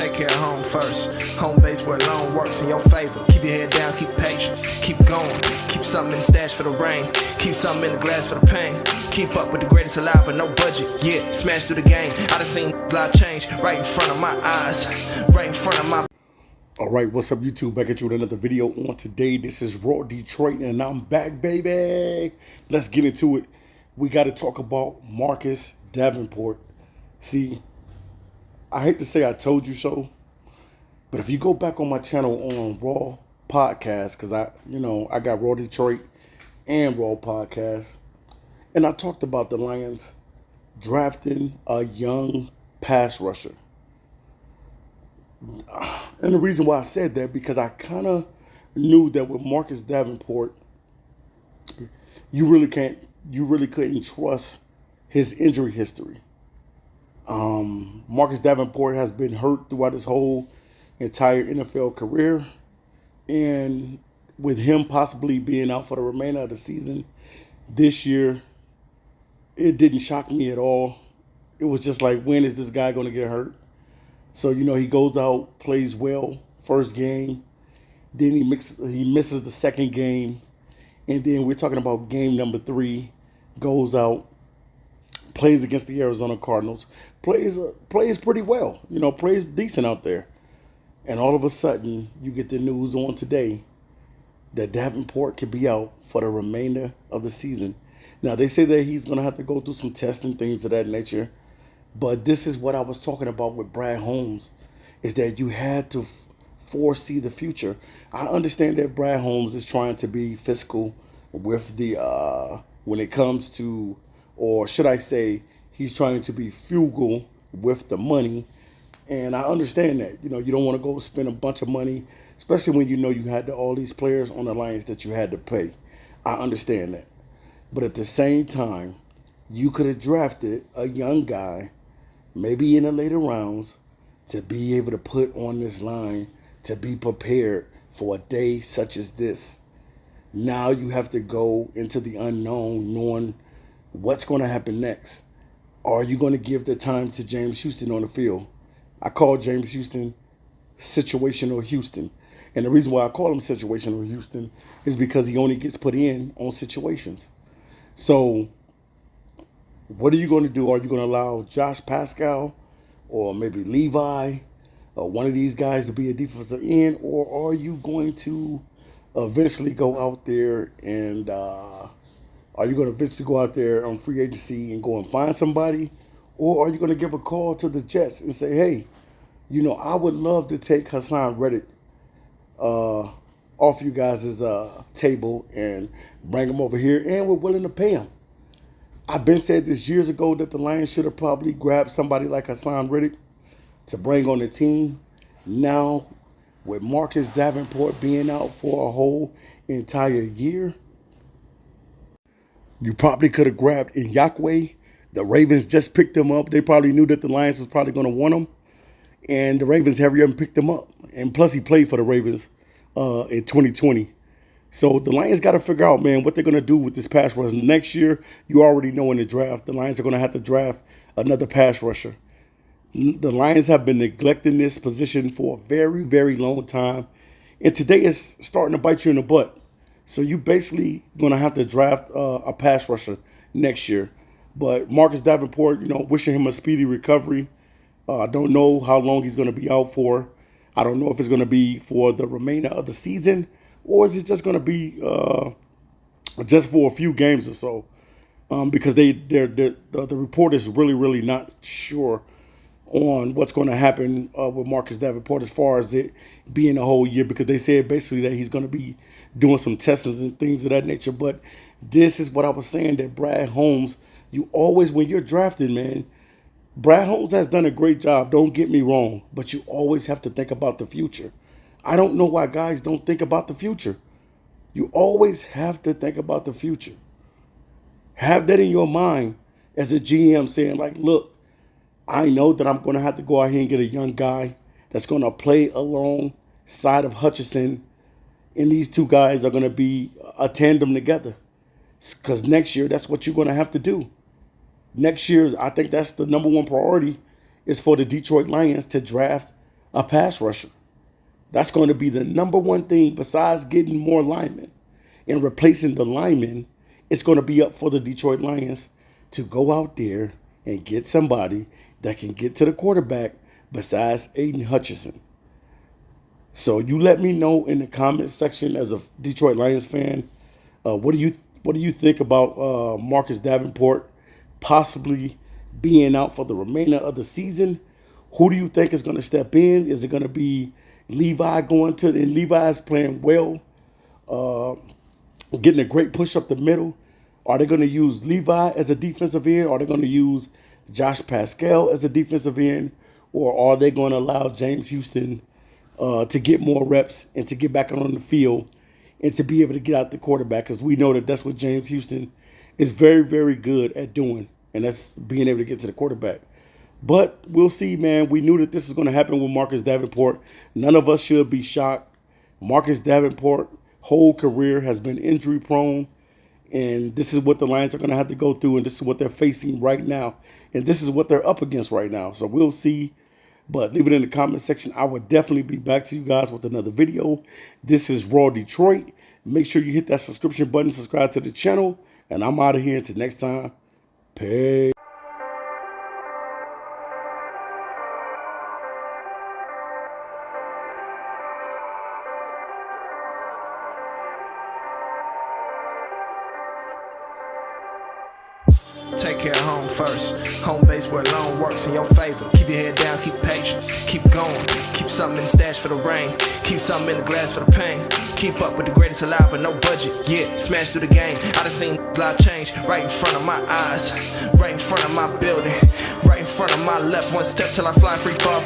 take care of home first. Home base where loan works in your favor. Keep your head down, keep patience, keep going. Keep something in the stash for the rain. Keep something in the glass for the pain. Keep up with the greatest alive with no budget. Yeah, smash through the game. I done seen life change right in front of my eyes. Right in front of my... All right, what's up, YouTube? Back at you with another video on today. This is Raw Detroit, and I'm back, baby. Let's get into it. We got to talk about Marcus Davenport. See, I hate to say I told you so, but if you go back on my channel on Raw Podcast, because I got Raw Detroit and Raw Podcast, and I talked about the Lions drafting a young pass rusher. And the reason why I said that, because I kind of knew that with Marcus Davenport, you really couldn't trust his injury history. Marcus Davenport has been hurt throughout his whole entire NFL career, and with him possibly being out for the remainder of the season this year, it didn't shock me at all. It was just like, when is this guy going to get hurt? So, he goes out, plays well, first game. Then he misses the second game. And then we're talking about game number 3. Goes out, plays against the Arizona Cardinals. Plays pretty well. Plays decent out there. And all of a sudden, you get the news on today that Davenport could be out for the remainder of the season. Now, they say that he's going to have to go through some testing, things of that nature. But this is what I was talking about with Brad Holmes, is that you had to foresee the future. I understand that Brad Holmes is trying to be fiscal with the when it comes to, or should I say, he's trying to be frugal with the money. And I understand that. You don't want to go spend a bunch of money, especially when you had all these players on the Lions that you had to pay. I understand that. But at the same time, you could have drafted a young guy, maybe in the later rounds, to be able to put on this line, to be prepared for a day such as this. Now you have to go into the unknown, knowing what's going to happen next. Are you going to give the time to James Houston on the field? I call James Houston situational Houston. And the reason why I call him situational Houston is because he only gets put in on situations. So what are you going to do? Are you going to allow Josh Pascal or maybe Levi or one of these guys to be a defensive end? Or are you going to eventually go out there and are you going to eventually go out there on free agency and go and find somebody? Or are you going to give a call to the Jets and say, hey, I would love to take Hassan Reddick off you guys' table and bring him over here, and we're willing to pay him. I've been said this years ago that the Lions should have probably grabbed somebody like Hassan Reddick to bring on the team. Now, with Marcus Davenport being out for a whole entire year, you probably could have grabbed Nyakwe. The Ravens just picked him up. They probably knew that the Lions was probably going to want him, and the Ravens hurry up and picked him up. And plus, he played for the Ravens in 2020. So the Lions got to figure out, man, what they're going to do with this pass rush. Next year, you already know in the draft, the Lions are going to have to draft another pass rusher. The Lions have been neglecting this position for a very, very long time. And today it's starting to bite you in the butt. So you basically going to have to draft a pass rusher next year. But Marcus Davenport, wishing him a speedy recovery. I don't know how long he's going to be out for. I don't know if it's going to be for the remainder of the season, or is it just going to be just for a few games or so? Because the report is really, really not sure on what's going to happen with Marcus Davenport as far as it being a whole year, because they said basically that he's going to be doing some testings and things of that nature. But this is what I was saying, that Brad Holmes, you always, when you're drafting, man, Brad Holmes has done a great job, don't get me wrong, but you always have to think about the future. I don't know why guys don't think about the future. You always have to think about the future. Have that in your mind as a GM, saying like, look, I know that I'm going to have to go out here and get a young guy that's going to play alongside of Hutchinson, and these two guys are going to be a tandem together. Because next year, that's what you're going to have to do. Next year, I think that's the number one priority, is for the Detroit Lions to draft a pass rusher. That's going to be the number one thing besides getting more linemen and replacing the linemen. It's going to be up for the Detroit Lions to go out there and get somebody that can get to the quarterback besides Aiden Hutchinson. So you let me know in the comment section as a Detroit Lions fan, what do you think about Marcus Davenport possibly being out for the remainder of the season? Who do you think is going to step in? Is it going to be Levi going to, and Levi's playing well, getting a great push up the middle? Are they going to use Levi as a defensive end? Are they going to use Josh Pascal as a defensive end? Or are they going to allow James Houston to get more reps and to get back on the field and to be able to get out the quarterback? Because we know that that's what James Houston is very, very good at doing, and that's being able to get to the quarterback. But we'll see, man. We knew that this was going to happen with Marcus Davenport. None of us should be shocked. Marcus Davenport, whole career, has been injury prone. And this is what the Lions are going to have to go through. And this is what they're facing right now. And this is what they're up against right now. So we'll see. But leave it in the comment section. I will definitely be back to you guys with another video. This is Raw Detroit. Make sure you hit that subscription button, subscribe to the channel. And I'm out of here until next time. Peace. Take care of home first. Home base where loan works in your favor. Keep your head down, keep patience, keep going. Keep something in the stash for the rain. Keep something in the glass for the pain. Keep up with the greatest alive with no budget. Yeah, smash through the game. I done seen life change right in front of my eyes. Right in front of my building. Right in front of my left. One step till I fly free fall.